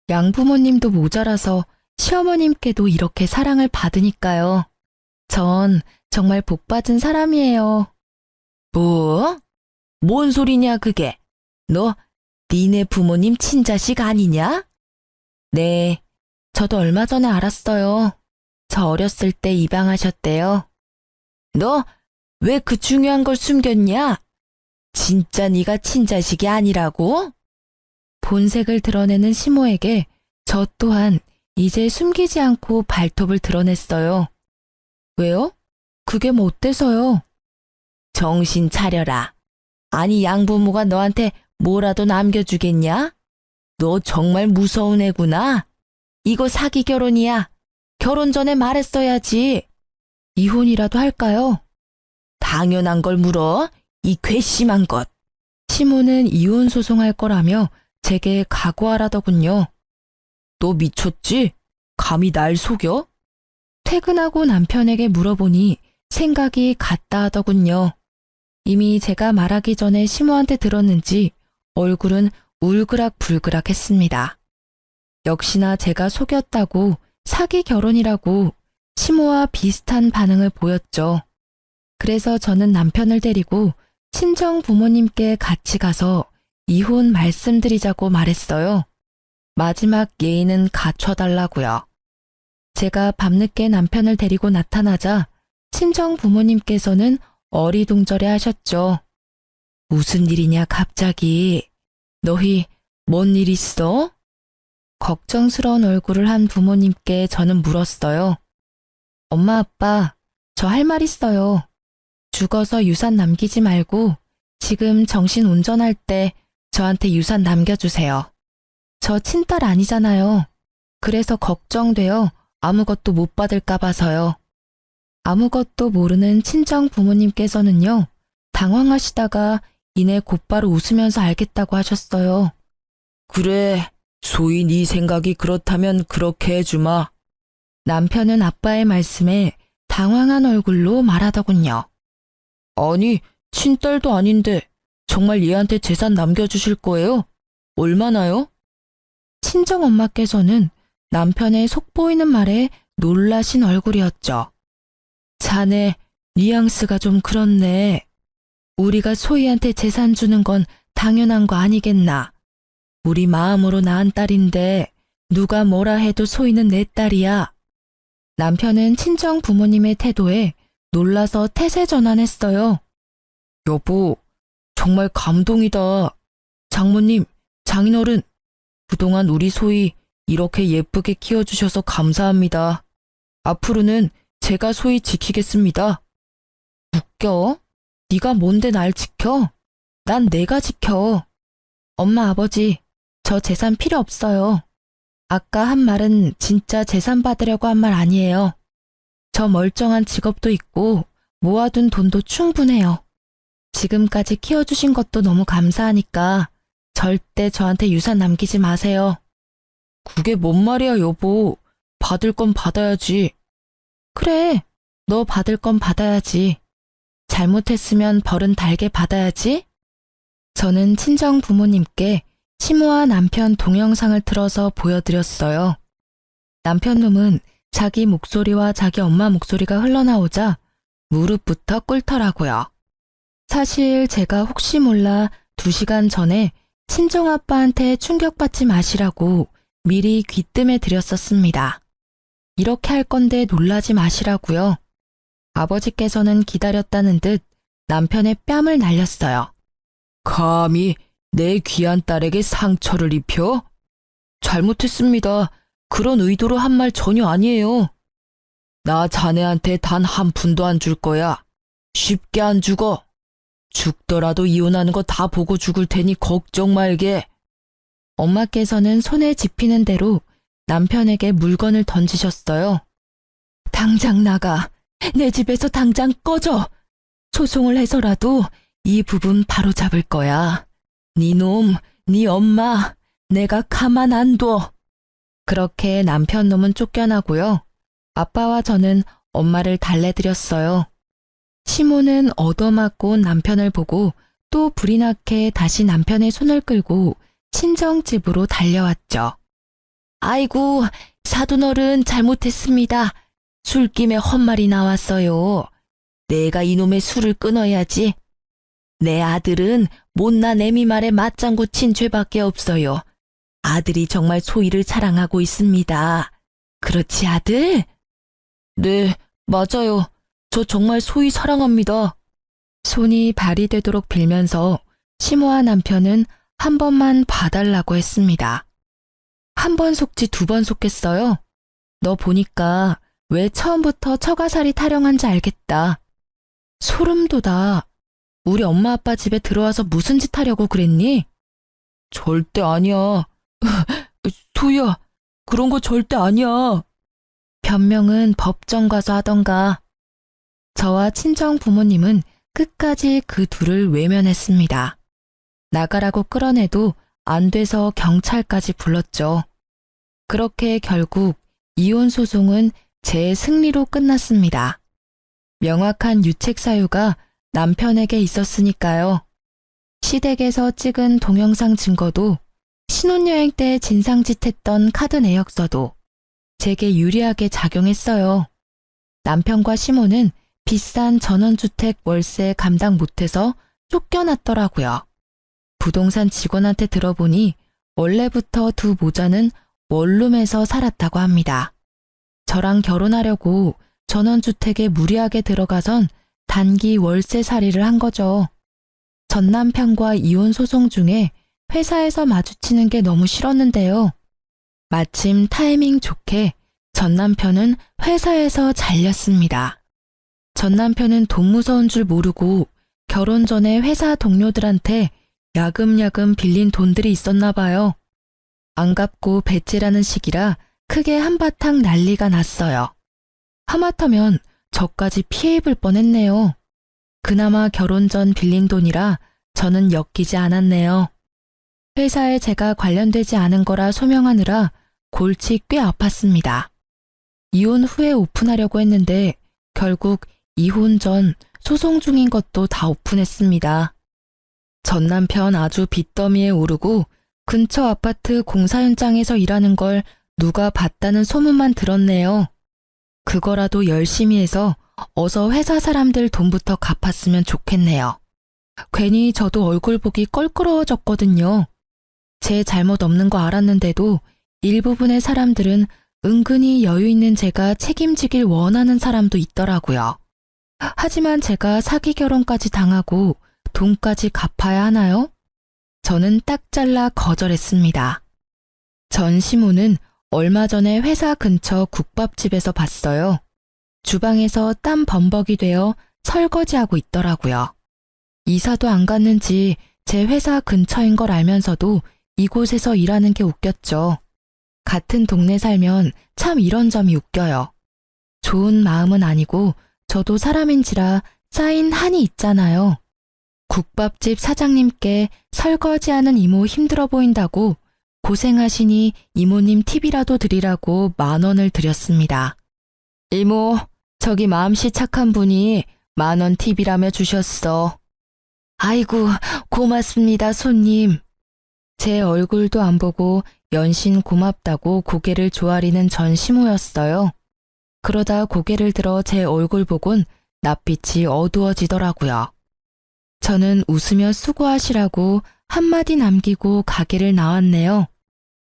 양부모님도 모자라서 시어머님께도 이렇게 사랑을 받으니까요. 전 정말 복받은 사람이에요. 뭐? 뭔 소리냐 그게? 너 니네 부모님 친자식 아니냐? 네, 저도 얼마 전에 알았어요. 저 어렸을 때 입양하셨대요. 너 왜 그 중요한 걸 숨겼냐? 진짜 네가 친자식이 아니라고? 본색을 드러내는 시모에게 저 또한 이제 숨기지 않고 발톱을 드러냈어요. 왜요? 그게 뭐 어때서요? 정신 차려라. 아니 양부모가 너한테 뭐라도 남겨주겠냐? 너 정말 무서운 애구나. 이거 사기 결혼이야. 결혼 전에 말했어야지. 이혼이라도 할까요? 당연한 걸 물어. 이 괘씸한 것. 시모는 이혼 소송할 거라며 제게 각오하라더군요. 너 미쳤지? 감히 날 속여? 퇴근하고 남편에게 물어보니 생각이 같다 하더군요. 이미 제가 말하기 전에 시모한테 들었는지 얼굴은 울그락불그락 했습니다. 역시나 제가 속였다고 사기 결혼이라고 시모와 비슷한 반응을 보였죠. 그래서 저는 남편을 데리고 친정 부모님께 같이 가서 이혼 말씀드리자고 말했어요. 마지막 예의는 갖춰달라고요. 제가 밤늦게 남편을 데리고 나타나자 친정 부모님께서는 어리둥절해 하셨죠. 무슨 일이냐 갑자기. 너희 뭔 일 있어? 걱정스러운 얼굴을 한 부모님께 저는 물었어요. 엄마 아빠, 저 할 말 있어요. 죽어서 유산 남기지 말고 지금 정신 운전할 때 저한테 유산 남겨주세요. 저 친딸 아니잖아요. 그래서 걱정돼요. 아무것도 못 받을까 봐서요. 아무것도 모르는 친정 부모님께서는요. 당황하시다가 이내 곧바로 웃으면서 알겠다고 하셨어요. 그래, 소희 네 생각이 그렇다면 그렇게 해주마. 남편은 아빠의 말씀에 당황한 얼굴로 말하더군요. 아니, 친딸도 아닌데 정말 얘한테 재산 남겨주실 거예요? 얼마나요? 친정엄마께서는 남편의 속보이는 말에 놀라신 얼굴이었죠. 자네, 뉘앙스가 좀 그렇네. 우리가 소희한테 재산 주는 건 당연한 거 아니겠나. 우리 마음으로 낳은 딸인데 누가 뭐라 해도 소희는 내 딸이야. 남편은 친정 부모님의 태도에 놀라서 태세전환했어요. 여보, 정말 감동이다. 장모님, 장인어른, 그동안 우리 소희 이렇게 예쁘게 키워주셔서 감사합니다. 앞으로는 제가 소희 지키겠습니다. 웃겨? 네가 뭔데 날 지켜? 난 내가 지켜. 엄마 아버지, 저 재산 필요 없어요. 아까 한 말은 진짜 재산 받으려고 한 말 아니에요. 저 멀쩡한 직업도 있고 모아둔 돈도 충분해요. 지금까지 키워주신 것도 너무 감사하니까 절대 저한테 유산 남기지 마세요. 그게 뭔 말이야, 여보. 받을 건 받아야지. 그래, 너 받을 건 받아야지. 잘못했으면 벌은 달게 받아야지. 저는 친정 부모님께 시모와 남편 동영상을 틀어서 보여드렸어요. 남편 놈은 자기 목소리와 자기 엄마 목소리가 흘러나오자 무릎부터 꿇더라고요. 사실 제가 혹시 몰라 2시간 전에 친정아빠한테 충격받지 마시라고 미리 귀뜸해 드렸었습니다. 이렇게 할 건데 놀라지 마시라고요. 아버지께서는 기다렸다는 듯 남편의 뺨을 날렸어요. 감히 내 귀한 딸에게 상처를 입혀? 잘못했습니다. 그런 의도로 한 말 전혀 아니에요. 나 자네한테 단 한 푼도 안 줄 거야. 쉽게 안 죽어. 죽더라도 이혼하는 거 다 보고 죽을 테니 걱정 말게. 엄마께서는 손에 집히는 대로 남편에게 물건을 던지셨어요. 당장 나가. 내 집에서 당장 꺼져. 소송을 해서라도 이 부분 바로 잡을 거야. 네 놈, 네 엄마, 내가 가만 안 둬. 그렇게 남편 놈은 쫓겨나고요. 아빠와 저는 엄마를 달래드렸어요. 시모는 얻어맞고 남편을 보고 또 불이 나게 다시 남편의 손을 끌고 친정집으로 달려왔죠. 아이고, 사돈어른 잘못했습니다. 술김에 헛말이 나왔어요. 내가 이놈의 술을 끊어야지. 내 아들은 못난 애미 말에 맞장구 친 죄밖에 없어요. 아들이 정말 소희를 사랑하고 있습니다. 그렇지, 아들? 네, 맞아요. 저 정말 소희 사랑합니다. 손이 발이 되도록 빌면서 시모와 남편은 한 번만 봐달라고 했습니다. 한 번 속지 2번 속겠어요? 너 보니까 왜 처음부터 처가살이 타령한지 알겠다. 소름 돋아. 우리 엄마 아빠 집에 들어와서 무슨 짓 하려고 그랬니? 절대 아니야. 소희야, 그런 거 절대 아니야. 변명은 법정 가서 하던가. 저와 친정 부모님은 끝까지 그 둘을 외면했습니다. 나가라고 끌어내도 안 돼서 경찰까지 불렀죠. 그렇게 결국 이혼 소송은 제 승리로 끝났습니다. 명확한 유책 사유가 남편에게 있었으니까요. 시댁에서 찍은 동영상 증거도, 신혼여행 때 진상짓했던 카드 내역서도 제게 유리하게 작용했어요. 남편과 시모는 비싼 전원주택 월세 감당 못해서 쫓겨났더라고요. 부동산 직원한테 들어보니 원래부터 두 모자는 원룸에서 살았다고 합니다. 저랑 결혼하려고 전원주택에 무리하게 들어가선 단기 월세살이를 한 거죠. 전 남편과 이혼 소송 중에 회사에서 마주치는 게 너무 싫었는데요. 마침 타이밍 좋게 전 남편은 회사에서 잘렸습니다. 전 남편은 돈 무서운 줄 모르고 결혼 전에 회사 동료들한테 야금야금 빌린 돈들이 있었나 봐요. 안 갚고 배째라는 시기라 크게 한바탕 난리가 났어요. 하마터면 저까지 피해 입을 뻔했네요. 그나마 결혼 전 빌린 돈이라 저는 엮이지 않았네요. 회사에 제가 관련되지 않은 거라 소명하느라 골치 꽤 아팠습니다. 이혼 후에 오픈하려고 했는데 결국 이혼 전 소송 중인 것도 다 오픈했습니다. 전 남편 아주 빚더미에 오르고 근처 아파트 공사 현장에서 일하는 걸 누가 봤다는 소문만 들었네요. 그거라도 열심히 해서 어서 회사 사람들 돈부터 갚았으면 좋겠네요. 괜히 저도 얼굴 보기 껄끄러워졌거든요. 제 잘못 없는 거 알았는데도 일부분의 사람들은 은근히 여유 있는 제가 책임지길 원하는 사람도 있더라고요. 하지만 제가 사기 결혼까지 당하고 돈까지 갚아야 하나요? 저는 딱 잘라 거절했습니다. 전 시모는 얼마 전에 회사 근처 국밥집에서 봤어요. 주방에서 땀 범벅이 되어 설거지하고 있더라고요. 이사도 안 갔는지 제 회사 근처인 걸 알면서도 이곳에서 일하는 게 웃겼죠. 같은 동네 살면 참 이런 점이 웃겨요. 좋은 마음은 아니고 저도 사람인지라 쌓인 한이 있잖아요. 국밥집 사장님께 설거지하는 이모 힘들어 보인다고 고생하시니 이모님 팁이라도 드리라고 10,000원을 드렸습니다. 이모, 저기 마음씨 착한 분이 10,000원 팁이라며 주셨어. 아이고, 고맙습니다, 손님. 제 얼굴도 안 보고 연신 고맙다고 고개를 조아리는 전 시모였어요. 그러다 고개를 들어 제 얼굴 보곤 낯빛이 어두워지더라고요. 저는 웃으며 수고하시라고 한마디 남기고 가게를 나왔네요.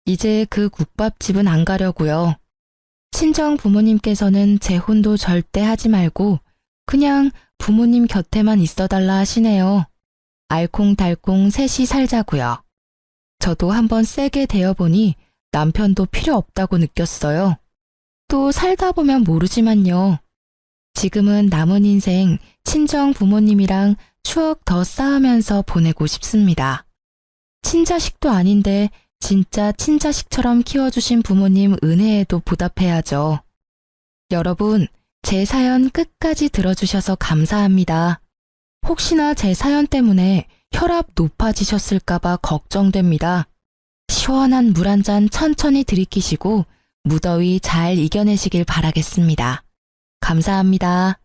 이제 그 국밥집은 안 가려고요. 친정 부모님께서는 재혼도 절대 하지 말고 그냥 부모님 곁에만 있어달라 하시네요. 알콩달콩 셋이 살자고요. 저도 한번 세게 대어보니 남편도 필요 없다고 느꼈어요. 또 살다 보면 모르지만요. 지금은 남은 인생 친정 부모님이랑 추억 더 쌓으면서 보내고 싶습니다. 친자식도 아닌데 진짜 친자식처럼 키워주신 부모님 은혜에도 보답해야죠. 여러분, 제 사연 끝까지 들어주셔서 감사합니다. 혹시나 제 사연 때문에 혈압 높아지셨을까봐 걱정됩니다. 시원한 물 한 잔 천천히 들이키시고 무더위 잘 이겨내시길 바라겠습니다. 감사합니다.